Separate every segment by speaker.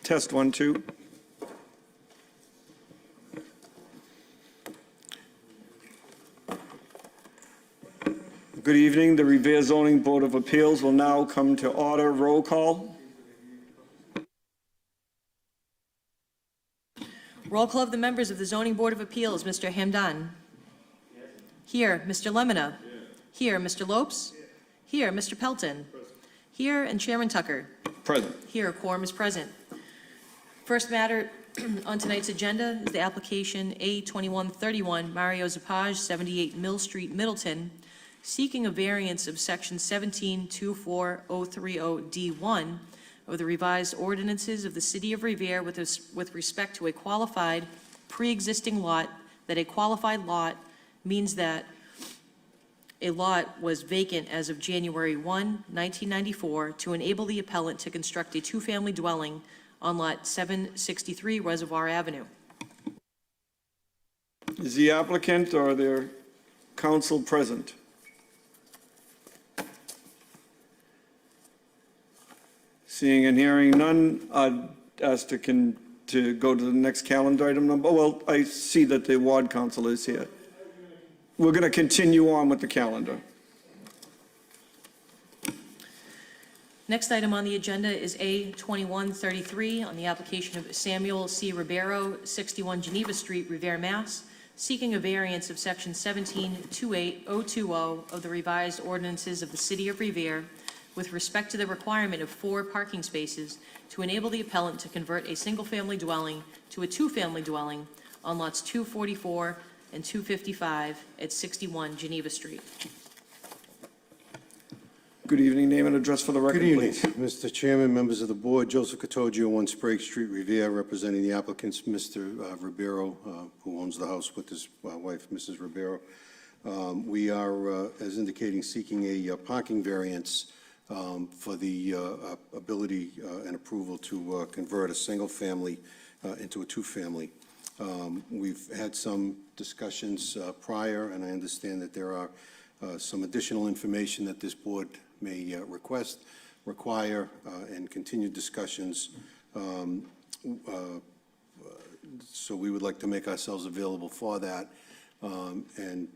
Speaker 1: Test 1, 2. Good evening. The Revere Zoning Board of Appeals will now come to order. Roll call.
Speaker 2: Roll call of the members of the Zoning Board of Appeals. Mr. Hamdan. Here. Mr. Lemonna. Here. Mr. Lopes. Here. Mr. Pelton. Here. And Chairman Tucker.
Speaker 1: Present.
Speaker 2: Here. Quorum is present. First matter on tonight's agenda is the application A2131 Mario Zapage, 78 Mill Street, Middleton, seeking a variance of section 1724030D1 of the revised ordinances of the City of Revere with respect to a qualified pre-existing lot, that a qualified lot means that a lot was vacant as of January 1, 1994, to enable the appellant to construct a two-family dwelling on lot 763 Reservoir Avenue.
Speaker 1: Is the applicant or their counsel present? Seeing and hearing none, I'd ask to go to the next calendar item number. Well, I see that the ward council is here. We're going to continue on with the calendar.
Speaker 2: Next item on the agenda is A2133 on the application of Samuel C. Ribeiro, 61 Geneva Street, Revere, Mass., seeking a variance of section 1728020 of the revised ordinances of the City of Revere with respect to the requirement of 4 parking spaces to enable the appellant to convert a single-family dwelling to a two-family dwelling on lots 244 and 255 at 61 Geneva Street.
Speaker 1: Good evening. Name and address for the record,
Speaker 3: Good evening,
Speaker 1: please.
Speaker 3: Mr. Chairman, members of the board. Joseph Cottogio, 1 Sprague Street, Revere, representing the applicants, Mr. Ribeiro, who owns the house with his wife, Mrs. Ribeiro. We are, as indicating, seeking a parking variance for the ability and approval to convert a single family into a two-family. We've had some discussions prior, and I understand that there are some additional information that this board may require, and continued discussions. So we would like to make ourselves available for that, and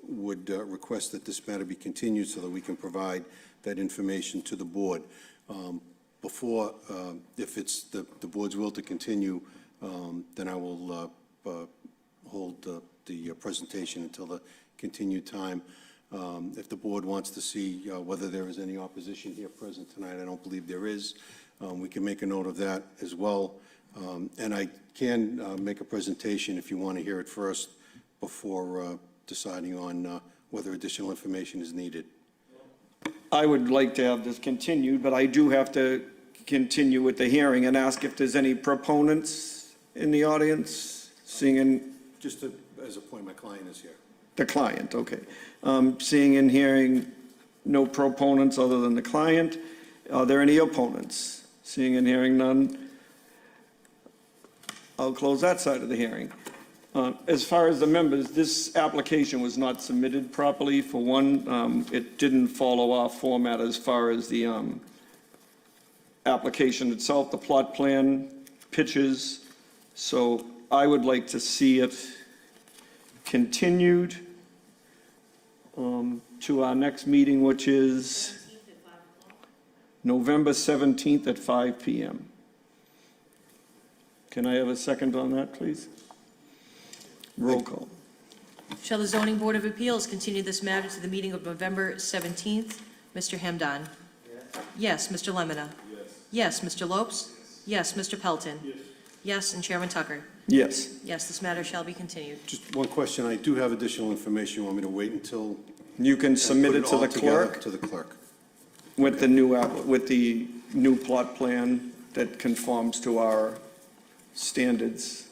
Speaker 3: would request that this matter be continued so that we can provide that information to the board. Before, if it's the board's will to continue, then I will hold the presentation until the continued time. If the board wants to see whether there is any opposition here present tonight, I don't believe there is. We can make a note of that as well. And I can make a presentation if you want to hear it first before deciding on whether additional information is needed.
Speaker 1: I would like to have this continued, but I do have to continue with the hearing and ask if there's any proponents in the audience.
Speaker 3: Just as a point, my client is here.
Speaker 1: The client, okay. Seeing and hearing no proponents other than the client. Are there any opponents? Seeing and hearing none, I'll close that side of the hearing. As far as the members, this application was not submitted properly. For one, it didn't follow our format as far as the application itself, the plot plan, pictures. So I would like to see it continued to our next meeting, which is November 17th at 5 p.m. Can I have a second on that, please? Roll call.
Speaker 2: Shall the Zoning Board of Appeals continue this matter to the meeting of November 17th? Mr. Hamdan? Yes. Yes. Mr. Lemonna? Yes. Yes. Mr. Lopes? Yes. Mr. Pelton? Yes. Yes. And Chairman Tucker?
Speaker 1: Yes.
Speaker 2: Yes, this matter shall be continued.
Speaker 3: Just one question. I do have additional information. You want me to wait until?
Speaker 1: You can submit it to the clerk?
Speaker 3: To the clerk.
Speaker 1: With the new plot plan that conforms to our standards.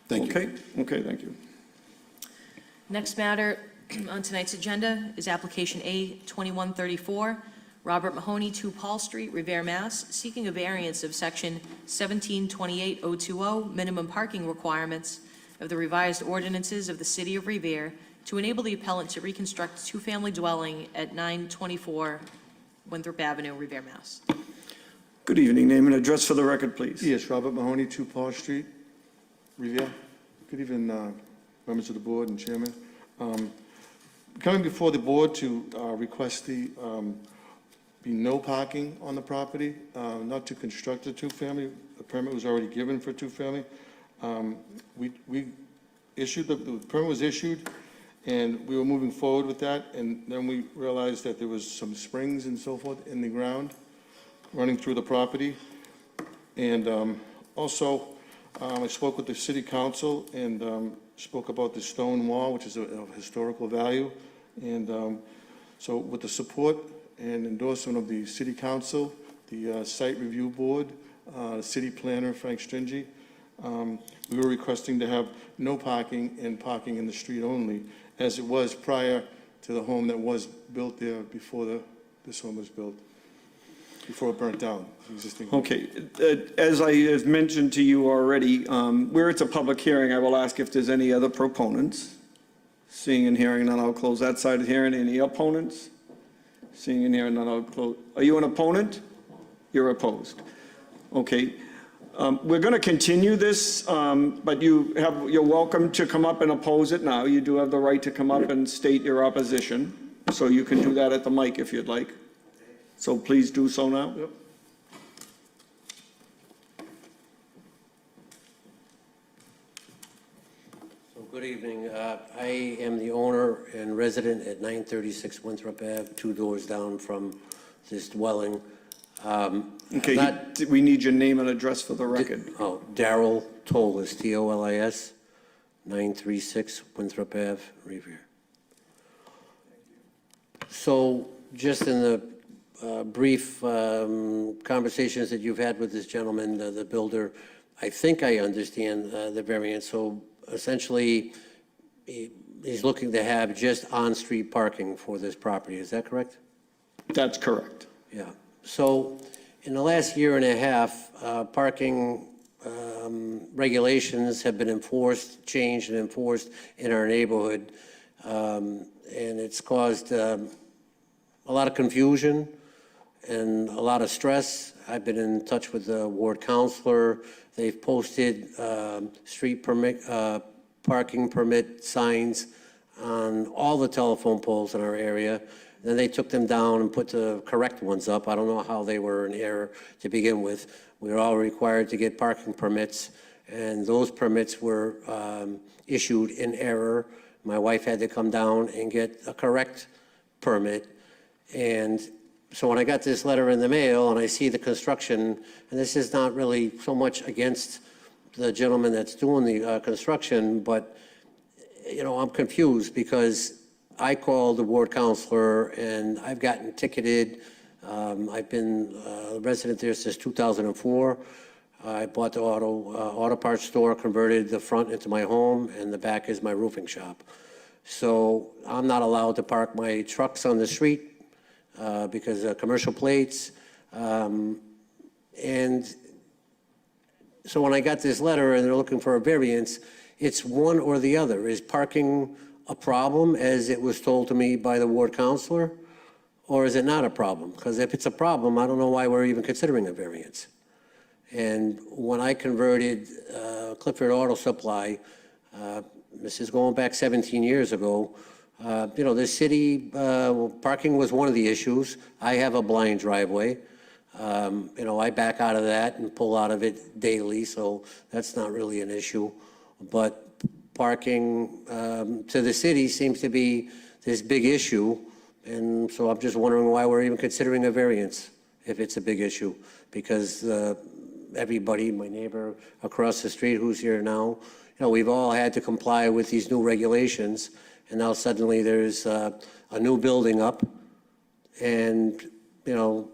Speaker 3: Thank you.
Speaker 1: Okay, thank you.
Speaker 2: Next matter on tonight's agenda is application A2134, Robert Mahoney, 2 Paul Street, Revere, Mass., seeking a variance of section 1728020, minimum parking requirements of the revised ordinances of the City of Revere to enable the appellant to reconstruct a two-family dwelling at 924 Winthrop Avenue, Revere, Mass.
Speaker 1: Good evening. Name and address for the record, please.
Speaker 4: Yes, Robert Mahoney, 2 Paul Street, Revere. Good evening, members of the board and chairman. Coming before the board to request the be no parking on the property, not to construct a 2-family. The permit was already given for 2-family. We issued, the permit was issued, and we were moving forward with that, and then we realized that there was some springs and so forth in the ground running through the property. And also, I spoke with the city council and spoke about the stone wall, which is of historical value. And so with the support and endorsement of the city council, the site review board, city planner Frank Stringy, we were requesting to have no parking and parking in the street only, as it was prior to the home that was built there before this home was built, before it burnt down, the existing home.
Speaker 1: Okay, as I have mentioned to you already, where it's a public hearing, I will ask if there's any other proponents. Seeing and hearing none, I'll close that side of the hearing. Any opponents? Seeing and hearing none, I'll close. Are you an opponent? You're opposed. Okay. We're going to continue this, but you're welcome to come up and oppose it now. You do have the right to come up and state your opposition, so you can do that at the mic if you'd like. So please do so now.
Speaker 4: Yep.
Speaker 5: Good evening. I am the owner and resident at 936 Winthrop Ave, 2 doors down from this dwelling.
Speaker 1: Okay, we need your name and address for the record.
Speaker 5: Darrell Tolis, T-O-L-I-S, 936 Winthrop Ave, Revere. So just in the brief conversations that you've had with this gentleman, the builder, I think I understand the variance. So essentially, he's looking to have just on-street parking for this property. Is that correct?
Speaker 1: That's correct.
Speaker 5: Yeah. So in the last year and a half, parking regulations have been changed and enforced in our neighborhood. And it's caused a lot of confusion and a lot of stress. I've been in touch with the ward counselor. They've posted street permit, parking permit signs on all the telephone poles in our area. Then they took them down and put the correct ones up. I don't know how they were in error to begin with. We were all required to get parking permits, and those permits were issued in error. My wife had to come down and get a correct permit. And so when I got this letter in the mail and I see the construction, and this is not really so much against the gentleman that's doing the construction, but, you know, I'm confused because I called the ward counselor and I've gotten ticketed. I've been a resident there since 2004. I bought the auto parts store, converted the front into my home, and the back is my roofing shop. So I'm not allowed to park my trucks on the street because of commercial plates. And so when I got this letter and they're looking for a variance, it's one or the other. Is parking a problem, as it was told to me by the ward counselor, or is it not a problem? Because if it's a problem, I don't know why we're even considering a variance. And when I converted Clifford Auto Supply, this is going back 17 years ago, you know, the city, parking was one of the issues. I have a blind driveway. You know, I back out of that and pull out of it daily, so that's not really an issue. But parking to the city seems to be this big issue, and so I'm just wondering why we're even considering a variance if it's a big issue, because everybody, my neighbor across the street who's here now, you know, we've all had to comply with these new regulations, and now suddenly there's a new building up and, you know,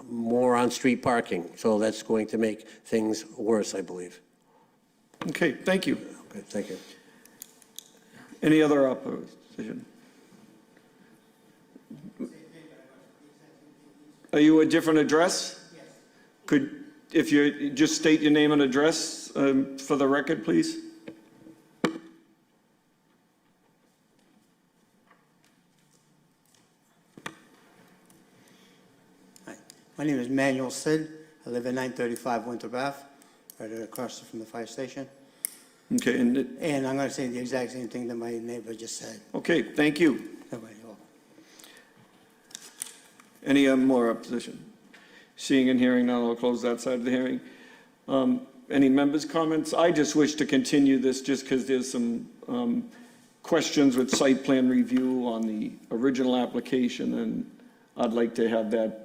Speaker 5: more on-street parking, so that's going to make things worse, I believe.
Speaker 1: Okay, thank you.
Speaker 5: Okay, thank you.
Speaker 1: Any other opposition? Are you a different address? Yes. Could, if you just state your name and address for the record, please?
Speaker 6: My name is Manuel Sid. I live at 935 Winter Bath, right across from the fire station.
Speaker 1: Okay, and,
Speaker 6: And I'm going to say the exact same thing that my neighbor just said.
Speaker 1: okay, thank you.
Speaker 6: Nobody will.
Speaker 1: Any more opposition? Seeing and hearing none, I'll close that side of the hearing. Any members' comments? I just wish to continue this just because there's some questions with site plan review on the original application, and I'd like to have that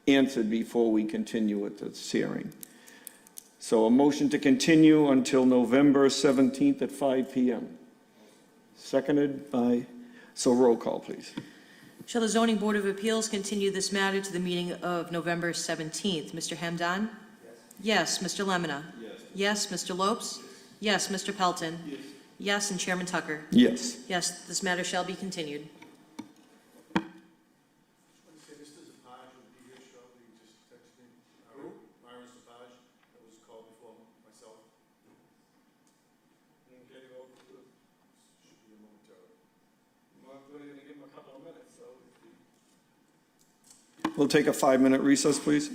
Speaker 1: answered before we continue with this hearing. So a motion to continue until November 17th at 5 PM. Seconded by, so roll call, please.
Speaker 2: Shall the zoning board of appeals continue this matter to the meeting of November 17th? Mr. Hamdan? Yes. Yes, Mr. Lemonna? Yes. Yes, Mr. Lopes? Yes, Mr. Pelton? Yes, and Chairman Tucker?
Speaker 1: Yes.
Speaker 2: Yes, this matter shall be continued.
Speaker 1: We'll take a 5-minute recess, please.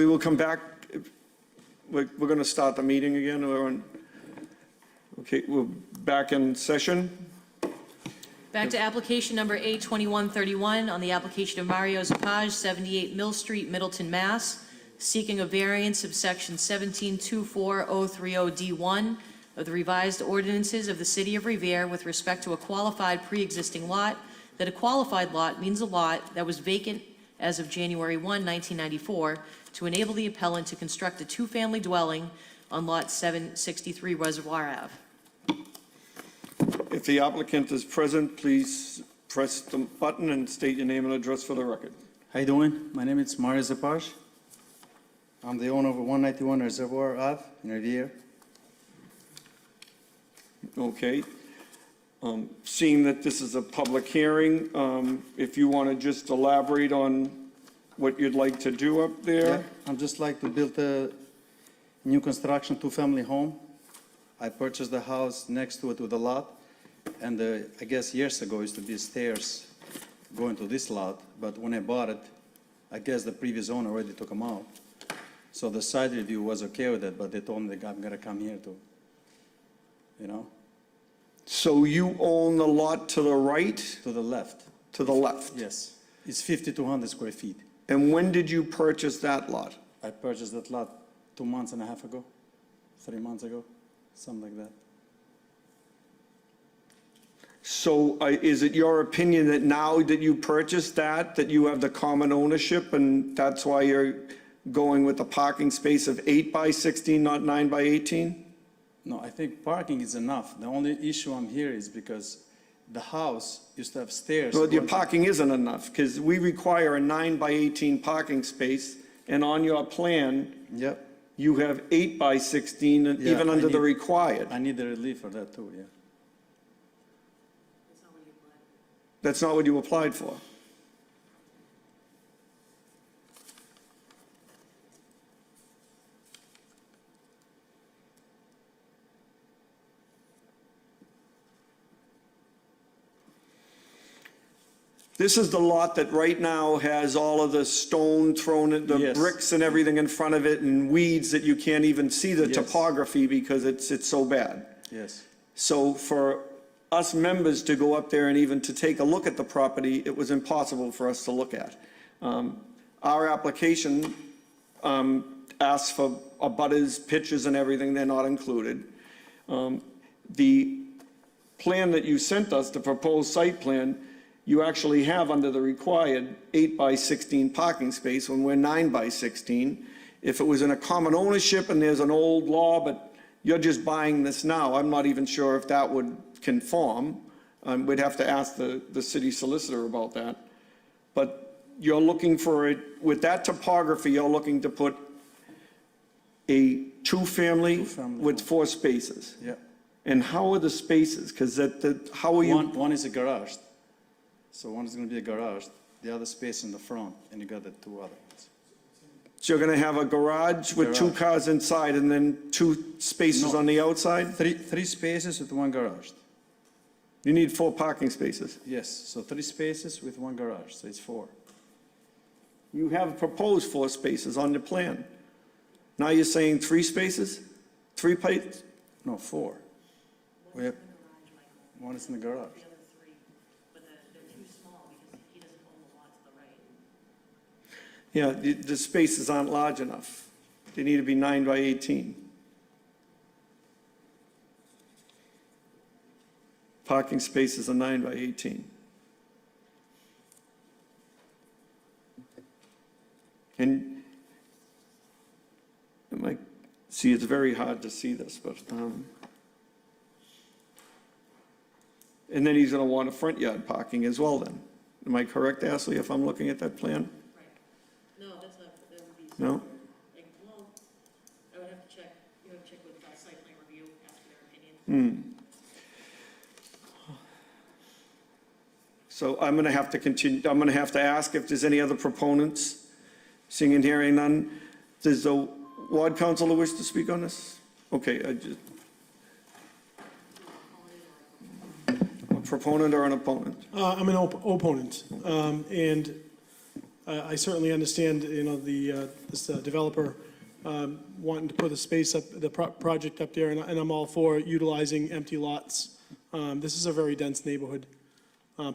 Speaker 1: We will come back, we're going to start the meeting again, okay, we're back in session.
Speaker 2: Back to application number A2131 on the application of Mario Zapage, 78 Mill Street, Middleton, Mass., seeking a variance of section 1724030D1 of the revised ordinances of the City of Revere with respect to a qualified pre-existing lot, that a qualified lot means a lot that was vacant as of January 1, 1994, to enable the appellant to construct a two-family dwelling on lot 763 Reservoir Ave.
Speaker 1: If the applicant is present, please press the button and state your name and address for the record.
Speaker 7: How you doing? My name is Mario Zapage. I'm the owner of 191 Reservoir Ave in Revere.
Speaker 1: Okay. Seeing that this is a public hearing, if you want to just elaborate on what you'd like to do up there?
Speaker 7: I'm just like to build a new construction two-family home. I purchased the house next to it with a lot, and I guess years ago used to be stairs going to this lot, but when I bought it, I guess the previous owner already took them out. So the side review was okay with it, but they told me that I'm gonna come here to, you know,
Speaker 1: So you own the lot to the right,
Speaker 7: to the left.
Speaker 1: to the left?
Speaker 7: Yes, it's 5,200 square feet.
Speaker 1: And when did you purchase that lot?
Speaker 7: I purchased that lot 2.5 months ago, 3 months ago, something like that.
Speaker 1: So is it your opinion that now that you purchased that you have the common ownership, and that's why you're going with the parking space of 8 by 16, not 9 by 18?
Speaker 7: No, I think parking is enough. The only issue I'm here is because the house used to have stairs.
Speaker 1: Well, your
Speaker 7: going-
Speaker 1: parking isn't enough, because we require a 9 by 18 parking space, and on your plan,
Speaker 7: Yep,
Speaker 1: you have 8 by 16, and
Speaker 7: Yeah,
Speaker 1: even
Speaker 7: I
Speaker 1: under the
Speaker 7: need-
Speaker 1: required.
Speaker 7: I need the relief for that too, yeah.
Speaker 1: That's not what you applied for. This is the lot that right now has all of the stone thrown at the
Speaker 7: Yes.
Speaker 1: bricks and everything in front of it, and weeds that you can't even see the
Speaker 7: Yes.
Speaker 1: topography because it's so bad.
Speaker 7: Yes,
Speaker 1: So for us members to go up there and even to take a look at the property, it was impossible for us to look at. Our application asks for abutters, pictures and everything, they're not included. The plan that you sent us, the proposed site plan, you actually have under the required 8 by 16 parking space when we're 9 by 16. If it was in a common ownership and there's an old law, but you're just buying this now, I'm not even sure if that would conform. We'd have to ask the city solicitor about that. But you're looking for it, with that topography, you're looking to put a two-family
Speaker 7: Two-family
Speaker 1: with
Speaker 7: home.
Speaker 1: 4 spaces.
Speaker 7: yeah.
Speaker 1: And how are the spaces? Because how are you?
Speaker 7: One is a garage. So one is gonna be a garage, the other space in the front, and you got the 2 other ones.
Speaker 1: So you're going to have a garage with 2
Speaker 7: Garage.
Speaker 1: cars inside and then 2 spaces
Speaker 7: No.
Speaker 1: on the outside?
Speaker 7: Three spaces with 1 garage.
Speaker 1: You need 4 parking spaces.
Speaker 7: Yes, so 3 spaces with 1 garage, so it's 4.
Speaker 1: You have proposed 4 spaces on the plan. Now you're saying 3 spaces? 3 plates?
Speaker 7: No, 4. We have, one is in the garage.
Speaker 2: The other 3, but they're too small because he doesn't own the lot to the right.
Speaker 1: Yeah, the spaces aren't large enough. They need to be 9 by 18. Parking spaces are 9 by 18. And, see, it's very hard to see this, but, and then he's going to want a front yard parking as well then. Am I correct, Ashley, if I'm looking at that plan?
Speaker 2: No, that's not, that would be.
Speaker 1: No?
Speaker 2: Well, I would have to check, you have to check with site plan review, ask for their opinion.
Speaker 1: So I'm going to have to continue, I'm going to have to ask if there's any other proponents. Seeing and hearing none. Does the ward councilor wish to speak on this? Okay, a proponent or an opponent?
Speaker 8: I'm an opponent, and I certainly understand, this developer wanting to put a space up, the project up there, and I'm all for utilizing empty lots. This is a very dense neighborhood.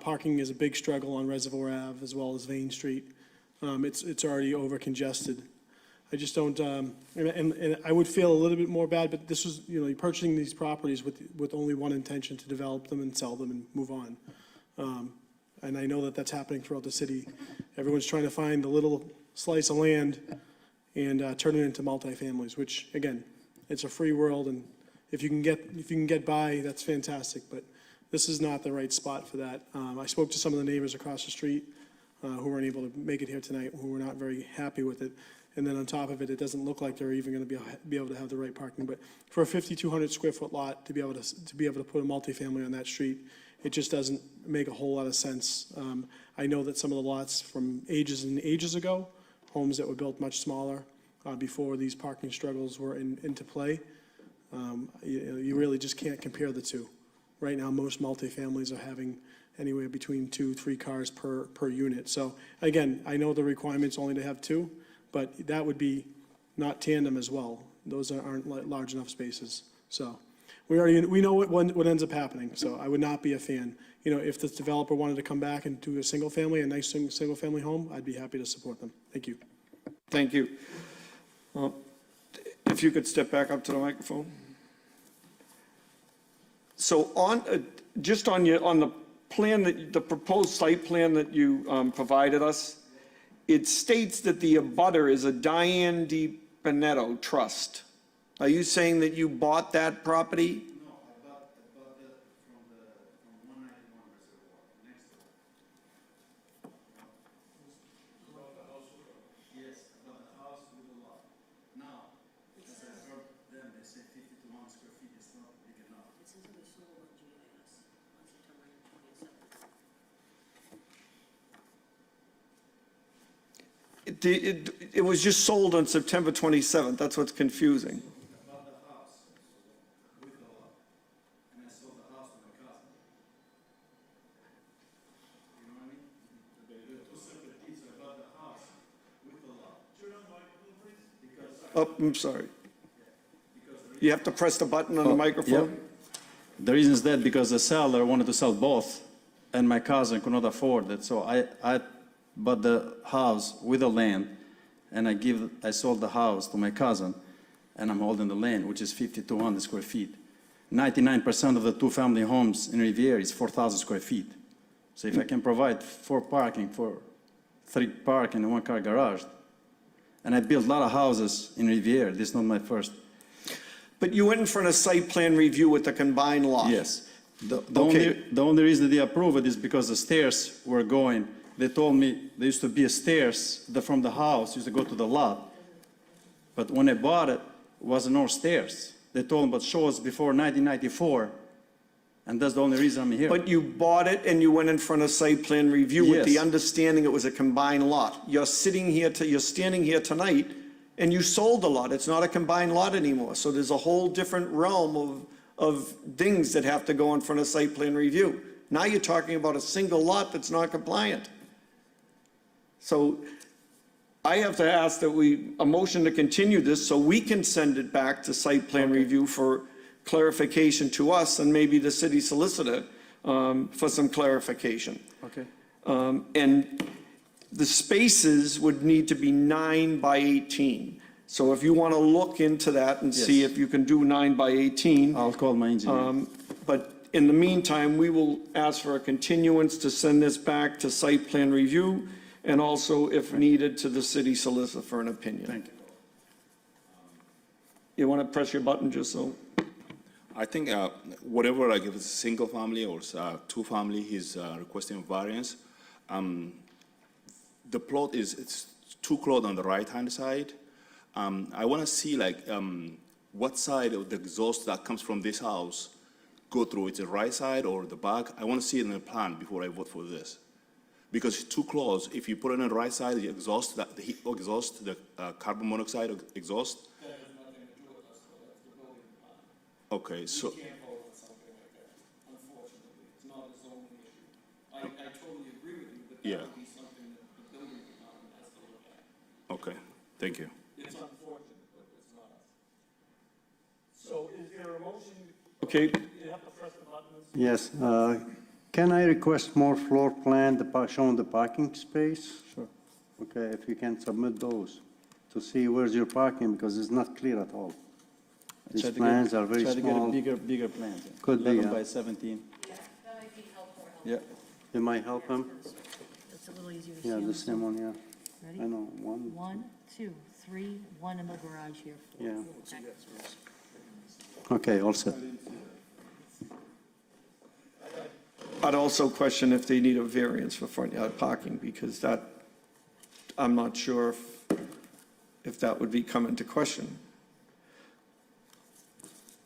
Speaker 8: Parking is a big struggle on Reservoir Ave as well as Vane Street. It's already over congested. I just don't, and I would feel a little bit more bad, but this was, you're purchasing these properties with only one intention, to develop them and sell them and move on. And I know that that's happening throughout the city. Everyone's trying to find a little slice of land and turn it into multifamilies, which, again, it's a free world, and if you can get by, that's fantastic, but this is not the right spot for that. I spoke to some of the neighbors across the street who weren't able to make it here tonight, who were not very happy with it. And then on top of it, it doesn't look like they're even going to be able to have the right parking. But for a 5,200 square foot lot, to be able to put a multifamily on that street, it just doesn't make a whole lot of sense. I know that some of the lots from ages and ages ago, homes that were built much smaller before these parking struggles were into play, you really just can't compare the two. Right now, most multifamilies are having anywhere between 2-3 cars per unit. So again, I know the requirement's only to have 2, but that would be not tandem as well. Those aren't large enough spaces. So we know what ends up happening. So I would not be a fan. If the developer wanted to come back and do a nice single family home, I'd be happy to support them. Thank you.
Speaker 1: Thank you. If you could step back up to the microphone. So just on the plan, the proposed site plan that you provided us, it states that the abutter is a Diane Di Benedetto Trust. Are you saying that you bought that property?
Speaker 7: No, I bought it from 191 Reservoir, next to it. You bought the house with it? Yes, I bought the house with a lot. Now, as I heard them, they say 50 to 1 square feet is not big enough.
Speaker 2: This is what we sold on GIS on September 27th.
Speaker 1: It was just sold on September 27th. That's what's confusing.
Speaker 7: I bought the house with a lot, and I sold the house to my cousin. You know what I mean? They're two separate deeds. I bought the house with a lot.
Speaker 1: Oh, I'm sorry. You have to press the button on the microphone?
Speaker 7: Yep. The reason is that because the seller wanted to sell both, and my cousin could not afford it, so I bought the house with the land, and I sold the house to my cousin, and I'm holding the land, which is 5,200 square feet. 99% of the 2-family homes in Revere is 4,000 square feet. So if I can provide 4 parking for 3 parking and 1 car garage, and I built a lot of houses in Revere, this is not my first.
Speaker 1: But you went in front of site plan review with the combined lot?
Speaker 7: Yes. The
Speaker 1: Okay.
Speaker 7: only reason they approved it is because the stairs were going. They told me there used to be a stairs from the house, used to go to the lot. But when I bought it, wasn't no stairs. They told me, but show us before 1994, and that's the only reason I'm here.
Speaker 1: But you bought it and you went in front of site plan review with the
Speaker 7: Yes.
Speaker 1: understanding it was a combined lot. You're standing here tonight and you sold the lot. It's not a combined lot anymore. So there's a whole different realm of things that have to go in front of site plan review. Now you're talking about a single lot that's not compliant. So I have to ask that a motion to continue this so we can send it back to site plan review for clarification to us and maybe the city solicitor for some clarification.
Speaker 7: Okay.
Speaker 1: And the spaces would need to be 9 by 18. So if you want to look into that and see
Speaker 7: Yes.
Speaker 1: if you can do 9 by 18.
Speaker 7: I'll call my engineer.
Speaker 1: But in the meantime, we will ask for a continuance to send this back to site plan review and also, if needed, to the city solicitor for an opinion.
Speaker 7: Thank you.
Speaker 1: You want to press your button just so?
Speaker 9: I think whatever, like if it's a single family or 2-family, he's requesting variance. The plot it's 2 plot on the right-hand side. I want to see like what side of the exhaust that comes from this house go through. It's the right side or the back. I want to see it in the plan before I vote for this. Because it's too close. If you put it on the right side, the exhaust, the heat exhaust, the carbon monoxide exhaust. That has nothing to do with us, so that's the building plan. Okay, so.
Speaker 1: We can't vote on something like that, unfortunately. It's not a zoning issue. I totally agree with you, but that would be something that the building department
Speaker 9: Thank you.
Speaker 1: It's unfortunate, but it's not. So is there a motion? Okay, you have to press the buttons.
Speaker 10: Yes, can I request more floor plan, showing the parking space?
Speaker 7: Sure.
Speaker 10: Okay, if you can submit those to see where's your parking, because it's not clear at all. These
Speaker 7: Try to
Speaker 10: plans are very
Speaker 7: Try to get a
Speaker 10: small.
Speaker 7: bigger plans. Yeah.
Speaker 10: Could be,
Speaker 7: 11
Speaker 10: yeah.
Speaker 7: by 17.
Speaker 2: Yeah, that might be helpful.
Speaker 7: Yeah.
Speaker 10: It might help him?
Speaker 2: It's a little easier to see.
Speaker 10: Yeah,
Speaker 2: on
Speaker 10: the
Speaker 2: this
Speaker 10: same one, yeah.
Speaker 2: Ready?
Speaker 10: I know, one,
Speaker 2: 1, 2, 3, 1 in the garage here.
Speaker 10: yeah.
Speaker 2: Okay.
Speaker 10: Okay, all set.
Speaker 1: I'd also question if they need a variance for front yard parking, because that, I'm not sure if that would be come into question.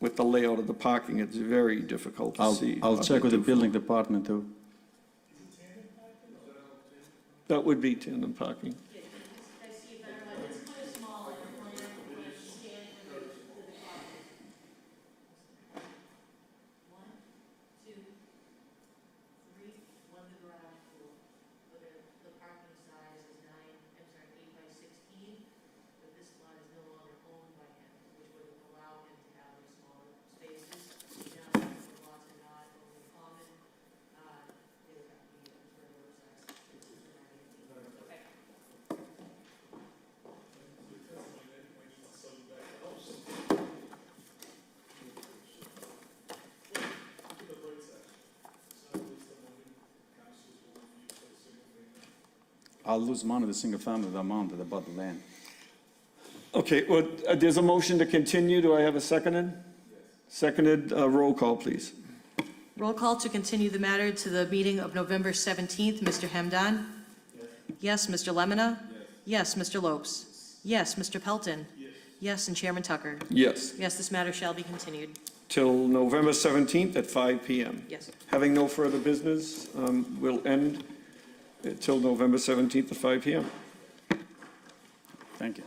Speaker 1: With the layout of the parking, it's very difficult to see.
Speaker 7: I'll
Speaker 1: how
Speaker 7: check
Speaker 1: they
Speaker 7: with the
Speaker 1: do.
Speaker 7: building department too.
Speaker 1: That would be tandem parking.
Speaker 7: I'll lose money the single family, the amount that I bought the land.
Speaker 1: Okay, well, there's a motion to continue. Do I have a seconded? Seconded, roll call, please.
Speaker 2: Roll call to continue the matter to the meeting of November 17th. Mr. Hemdan? Yes. Mr. Lemonna? Yes. Mr. Lopes? Yes. Mr. Pelton? Yes, and Chairman Tucker?
Speaker 1: Yes,
Speaker 2: Yes, this matter shall be continued.
Speaker 1: till November 17th at 5 PM.
Speaker 2: Yes.
Speaker 1: Having no further business, we'll end till November 17th at 5 PM.
Speaker 7: Thank you.